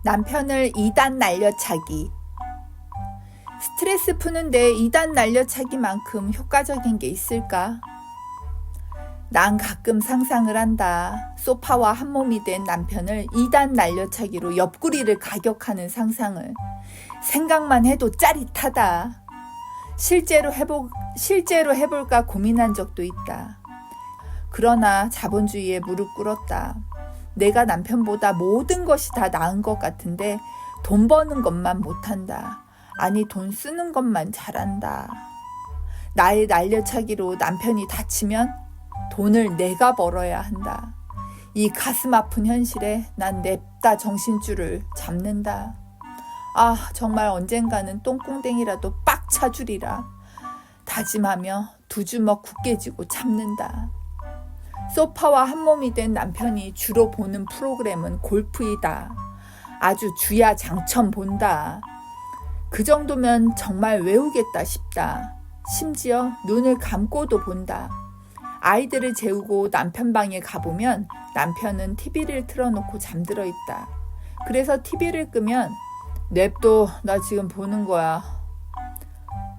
남편을 2단 날려차기. 스트레스 푸는데 2단 날려차기만큼 효과적인 게 있을까? 난 가끔 상상을 한다. 소파와 한 몸이 된 남편을 2단 날려차기로 옆구리를 가격하는 상상을. 생각만 해도 짜릿하다. 실제로 해볼까 고민한 적도 있다. 그러나 자본주의에 무릎 꿇었다. 내가 남편보다 모든 것이 다 나은 것 같은데 돈 버는 것만 못한다. 아니, 돈 쓰는 것만 잘한다. 나의 날려차기로 남편이 다치면 돈을 내가 벌어야 한다. 이 가슴 아픈 현실에 난 냅다 정신줄을 잡는다. 아, 정말 언젠가는 똥꽁댕이라도 빡 차주리라. 다짐하며 두 주먹 굳게 쥐고 참는다. 소파와 한 몸이 된 남편이 주로 보는 프로그램은 골프이다. 아주 주야장천 본다. 그 정도면 정말 외우겠다 싶다. 심지어 눈을 감고도 본다. 아이들을 재우고 남편 방에 가보면 남편은 TV를 틀어놓고 잠들어 있다. 그래서 TV를 끄면 냅둬, 나 지금 보는 거야.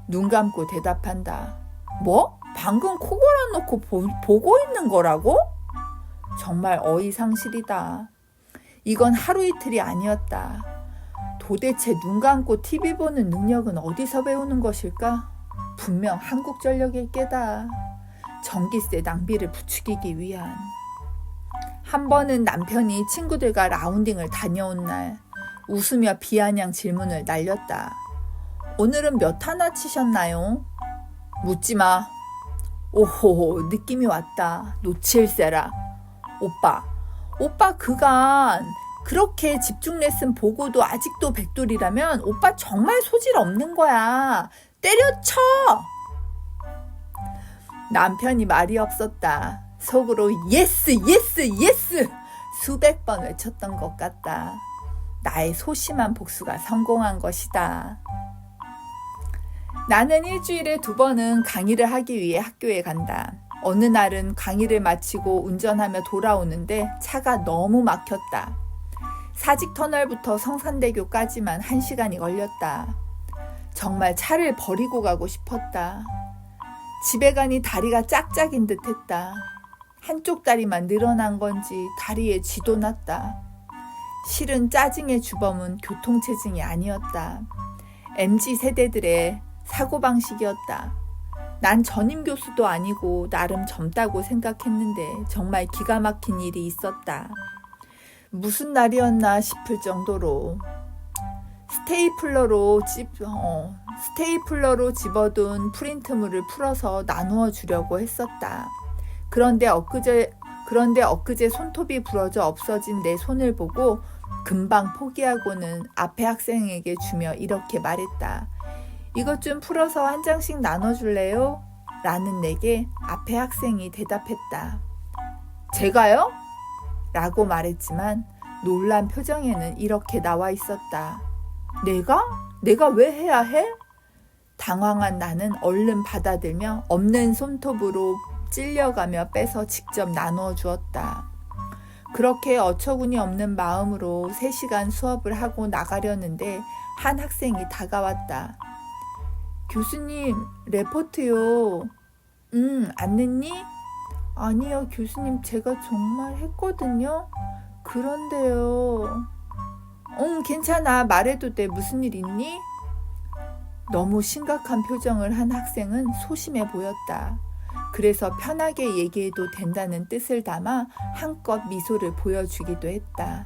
눈 감고 대답한다. 뭐? 방금 코 골아놓고 보고 있는 거라고? 정말 어이상실이다. 이건 하루 이틀이 아니었다. 도대체 눈 감고 TV 보는 능력은 어디서 배우는 것일까? 분명 한국전력일 게다. 전기세 낭비를 부추기기 위한. 한 번은 남편이 친구들과 라운딩을 다녀온 날 웃으며 비아냥 질문을 날렸다. 오늘은 몇 하나 치셨나요? 묻지 마. 오호, 느낌이 왔다. 놓칠세라. 오빠 그간 그렇게 집중 레슨 보고도 아직도 백돌이라면 오빠 정말 소질 없는 거야. 때려쳐! 남편이 말이 없었다. 속으로 예스 수백 번 외쳤던 것 같다. 나의 소심한 복수가 성공한 것이다. 나는 일주일에 2번은 강의를 하기 위해 학교에 간다. 어느 날은 강의를 마치고 운전하며 돌아오는데 차가 너무 막혔다. 사직터널부터 성산대교까지만 1시간이 걸렸다. 정말 차를 버리고 가고 싶었다. 집에 가니 다리가 짝짝인 듯 했다. 한쪽 다리만 늘어난 건지 다리에 쥐도 났다. 실은 짜증의 주범은 교통체증이 아니었다. MZ세대들의 사고방식이었다. 난 전임 교수도 아니고 나름 젊다고 생각했는데 정말 기가 막힌 일이 있었다. 무슨 날이었나 싶을 정도로 스테이플러로 집어둔 프린트물을 풀어서 나누어 주려고 했었다. 그런데 엊그제 손톱이 부러져 없어진 내 손을 보고 금방 포기하고는 앞에 학생에게 주며 이렇게 말했다. 이것 좀 풀어서 한 장씩 나눠줄래요? 라는 내게 앞에 학생이 대답했다. 제가요? 라고 말했지만 놀란 표정에는 이렇게 나와 있었다. 내가 왜 해야 해? 당황한 나는 얼른 받아들며 없는 손톱으로 찔려가며 빼서 직접 나누어 주었다. 그렇게 어처구니 없는 마음으로 3시간 수업을 하고 나가려는데 한 학생이 다가왔다. 교수님, 레포트요. 안 냈니? 아니요, 교수님, 제가 정말 했거든요. 그런데요. 괜찮아. 말해도 돼. 무슨 일 있니? 너무 심각한 표정을 한 학생은 소심해 보였다. 그래서 편하게 얘기해도 된다는 뜻을 담아 한껏 미소를 보여주기도 했다.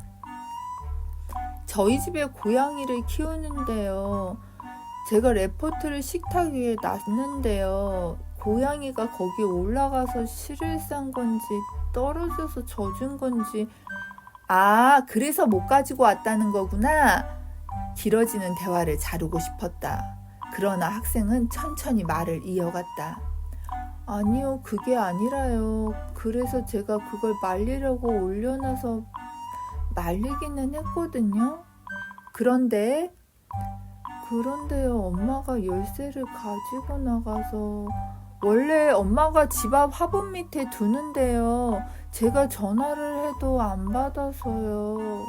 저희 집에 고양이를 키우는데요. 제가 레포트를 식탁 위에 놨는데요. 고양이가 거기 올라가서 실을 싼 건지 떨어져서 젖은 건지. 아, 그래서 못 가지고 왔다는 거구나. 길어지는 대화를 자르고 싶었다. 그러나 학생은 천천히 말을 이어갔다. 아니요, 그게 아니라요. 그래서 제가 그걸 말리려고 올려놔서 말리기는 했거든요. 그런데요, 엄마가 열쇠를 가지고 나가서 원래 엄마가 집 앞 화분 밑에 두는데요. 제가 전화를 해도 안 받아서요.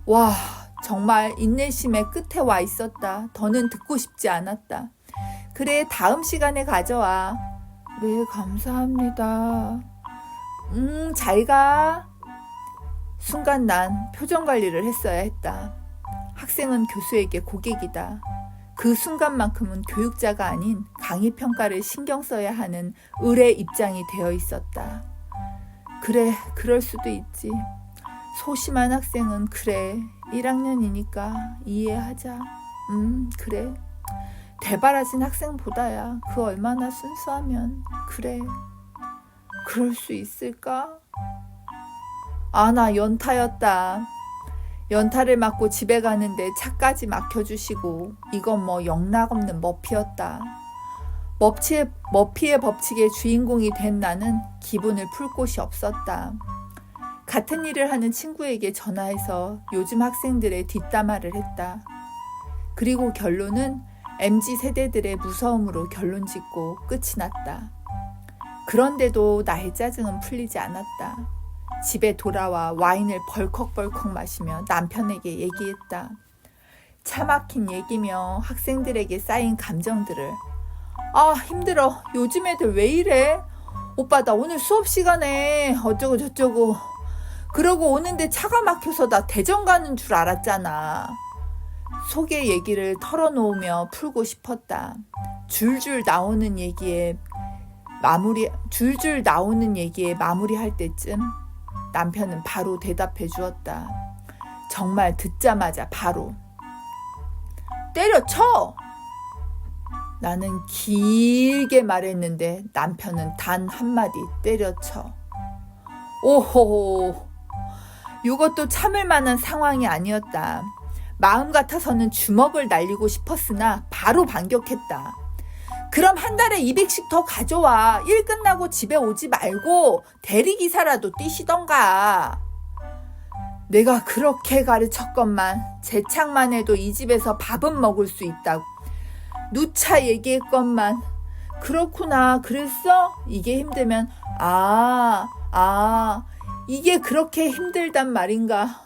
와, 정말 인내심의 끝에 와 있었다. 더는 듣고 싶지 않았다. 그래, 다음 시간에 가져와. 네, 감사합니다. 잘 가. 순간 난 표정 관리를 했어야 했다. 학생은 교수에게 고객이다. 그 순간만큼은 교육자가 아닌 강의평가를 신경 써야 하는 을의 입장이 되어 있었다. 그래, 그럴 수도 있지. 소심한 학생은 그래, 1학년이니까 이해하자. 그래. 대바라진 학생보다야 그 얼마나 순수하면. 그래, 그럴 수 있을까? 아, 나 연타였다. 연타를 맞고 집에 가는데 차까지 막혀주시고 이건 뭐 영락없는 머피였다. 머피의 법칙의 주인공이 된 나는 기분을 풀 곳이 없었다. 같은 일을 하는 친구에게 전화해서 요즘 학생들의 뒷담화를 했다. 그리고 결론은 MZ세대들의 무서움으로 결론 짓고 끝이 났다. 그런데도 나의 짜증은 풀리지 않았다. 집에 돌아와 와인을 벌컥벌컥 마시며 남편에게 얘기했다. 차 막힌 얘기며 학생들에게 쌓인 감정들을. 아, 힘들어. 요즘 애들 왜 이래? 오빠, 나 오늘 수업 시간에 어쩌고 저쩌고 그러고 오는데 차가 막혀서 나 대전 가는 줄 알았잖아. 속의 얘기를 털어놓으며 풀고 싶었다. 줄줄 나오는 얘기에 마무리할 때쯤 남편은 바로 대답해 주었다. 정말 듣자마자 바로. 때려쳐! 나는 길게 말했는데 남편은 단 한마디 때려쳐. 오호, 이것도 참을 만한 상황이 아니었다. 마음 같아서는 주먹을 날리고 싶었으나 바로 반격했다. 그럼 한 달에 200씩 더 가져와. 일 끝나고 집에 오지 말고 대리기사라도 뛰시던가. 내가 그렇게 가르쳤건만 재창만 해도 이 집에서 밥은 먹을 수 있다고. 누차 얘기했건만. 그렇구나. 그랬어? 이게 힘들면 이게 그렇게 힘들단 말인가.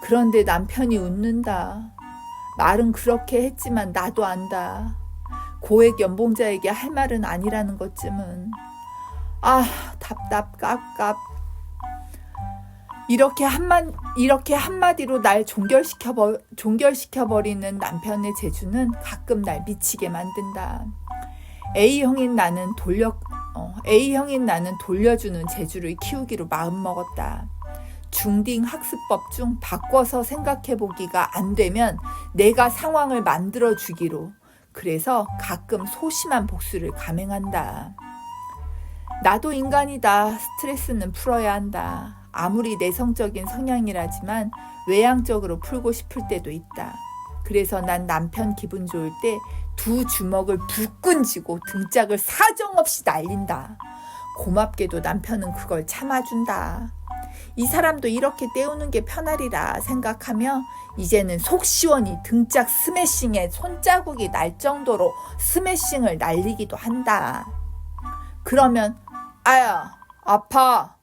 그런데 남편이 웃는다. 말은 그렇게 했지만 나도 안다. 고액 연봉자에게 할 말은 아니라는 것쯤은. 답답 깝깝. 이렇게 한마디로 날 종결시켜버리는 남편의 재주는 가끔 날 미치게 만든다. A형인 나는 돌려주는 재주를 키우기로 마음먹었다. 중딩 학습법 중 바꿔서 생각해보기가 안 되면 내가 상황을 만들어주기로. 그래서 가끔 소심한 복수를 감행한다. 나도 인간이다. 스트레스는 풀어야 한다. 아무리 내성적인 성향이라지만 외향적으로 풀고 싶을 때도 있다. 그래서 난 남편 기분 좋을 때 두 주먹을 불끈 쥐고 등짝을 사정없이 날린다. 고맙게도 남편은 그걸 참아준다. 이 사람도 이렇게 때우는 게 편하리라 생각하며 이제는 속 시원히 등짝 스매싱에 손자국이 날 정도로 스매싱을 날리기도 한다. 그러면 아야, 아파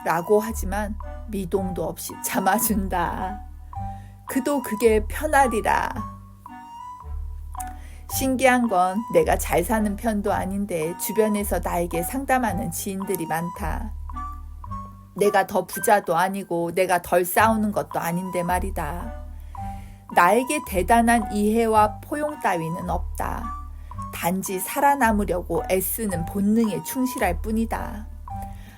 라고 하지만 미동도 없이 참아준다. 그도 그게 편하리라. 신기한 건 내가 잘 사는 편도 아닌데 주변에서 나에게 상담하는 지인들이 많다. 내가 더 부자도 아니고 내가 덜 싸우는 것도 아닌데 말이다. 나에게 대단한 이해와 포용 따위는 없다. 단지 살아남으려고 애쓰는 본능에 충실할 뿐이다.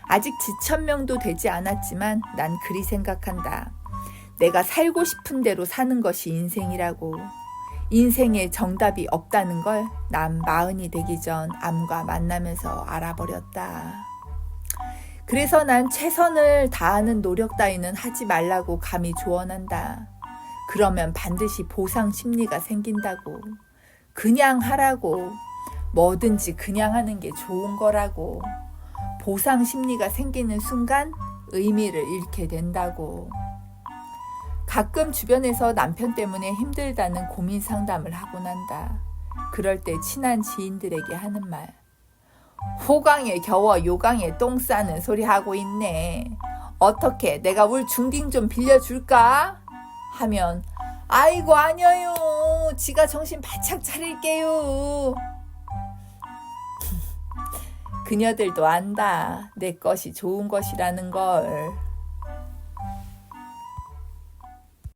아직 지천명도 되지 않았지만 난 그리 생각한다. 내가 살고 싶은 대로 사는 것이 인생이라고. 인생에 정답이 없다는 걸 난 40이 되기 전 암과 만나면서 알아버렸다. 그래서 난 최선을 다하는 노력 따위는 하지 말라고 감히 조언한다. 그러면 반드시 보상 심리가 생긴다고. 그냥 하라고. 뭐든지 그냥 하는 게 좋은 거라고. 보상 심리가 생기는 순간 의미를 잃게 된다고. 가끔 주변에서 남편 때문에 힘들다는 고민 상담을 하곤 한다. 그럴 때 친한 지인들에게 하는 말. 호강에 겨워 요강에 똥 싸는 소리 하고 있네. 어떻게 내가 울 중딩 좀 빌려줄까? 하면 아이고 아니에요. 지가 정신 바짝 차릴게요. 그녀들도 안다. 내 것이 좋은 것이라는 걸.